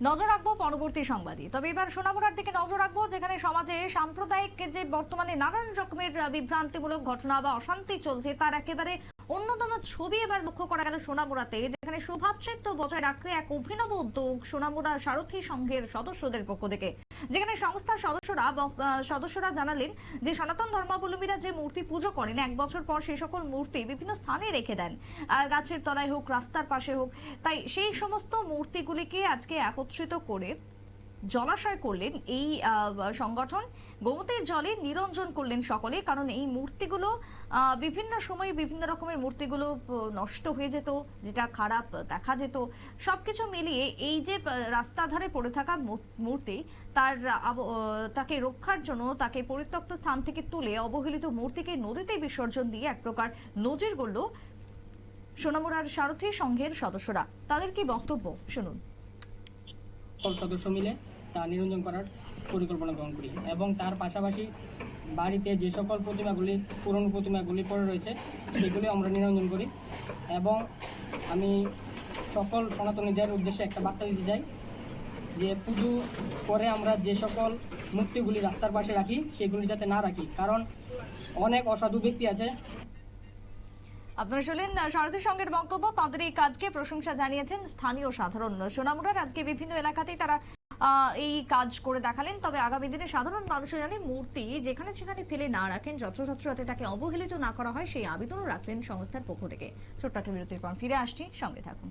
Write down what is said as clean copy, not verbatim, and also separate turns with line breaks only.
নজর রাখবো পরবর্তী সংবাদে। তবে এবার সোনামুড়ার দিকে নজর রাখবো, যেখানে সমাজে সাম্প্রদায়িক যে বর্তমানে নানান রকমের বিভ্রান্তিমূলক ঘটনা বা অশান্তি চলছে, তার একেবারে অন্যতম ছবি এবার লক্ষ্য করা গেল সোনামুড়াতে, যেখানে সৌভাতৃত্ব বজায় রাখতে এক অভিনব উদ্যোগ সোনামুড়া সারথী সংঘের সদস্যদের পক্ষ থেকে। যেখানে সংস্থার সদস্যরা জানালেন যে সনাতন ধর্মাবলম্বীরা যে মূর্তি পুজো করেন, 1 বছর পর সেই সকল মূর্তি বিভিন্ন স্থানে রেখে দেন, আর গাছের তলায় হোক, রাস্তার পাশে হোক। তাই সেই সমস্ত মূর্তিগুলিকে আজকে একত্রিত করে জলাশয় করলেন এই সংগঠন। গোমতীর জলে নিরঞ্জন করলেন সকলে, কারণ এই মূর্তিগুলো বিভিন্ন সময় বিভিন্ন রকমের মূর্তিগুলো নষ্ট হয়ে যেত, যেটা খারাপ দেখা যেত। সবকিছু মিলিয়ে এই যে রাস্তার ধারে পড়ে থাকা মূর্তি, তাকে রক্ষার জন্য তাকে পরিত্যক্ত স্থান থেকে তুলে অবহেলিত মূর্তিকে নদীতে বিসর্জন দিয়ে এক প্রকার নজির গড়ল সোনামুড়ার সারথী সংঘের সদস্যরা। তাদের কি বক্তব্য শুনুন।
সকল সদস্য মিলে তা নিরঞ্জন করার পরিকল্পনা গ্রহণ করি এবং তার পাশাপাশি বাড়িতে যে সকল প্রতিমাগুলি, পুরনো প্রতিমাগুলি পড়ে রয়েছে, সেগুলি আমরা নিরঞ্জন করি। এবং আমি সকল সনাতনীদের উদ্দেশ্যে একটা বার্তা দিতে চাই যে পুজো করে আমরা যে সকল মূর্তিগুলি রাস্তার পাশে রাখি, সেগুলি যাতে না রাখি, কারণ অনেক অসাধু ব্যক্তি আছে।
আপনারা শুনলেন সারথী সংঘের বক্তব্য। তাদের এই কাজকে প্রশংসা জানিয়েছেন স্থানীয় সাধারণ। সোনামুড়ার আজকে বিভিন্ন এলাকাতেই তারা এই কাজ করে দেখালেন। তবে আগামী দিনে সাধারণ মানুষের জানে মূর্তি যেখানে সেখানে ফেলে না রাখেন, যত্রতত্র যাতে তাকে অবহেলিত না করা হয়, সেই আবেদনও রাখলেন সংস্থার পক্ষ থেকে। ছোট্ট একটা বিরতির পর ফিরে আসছি, সঙ্গে থাকুন।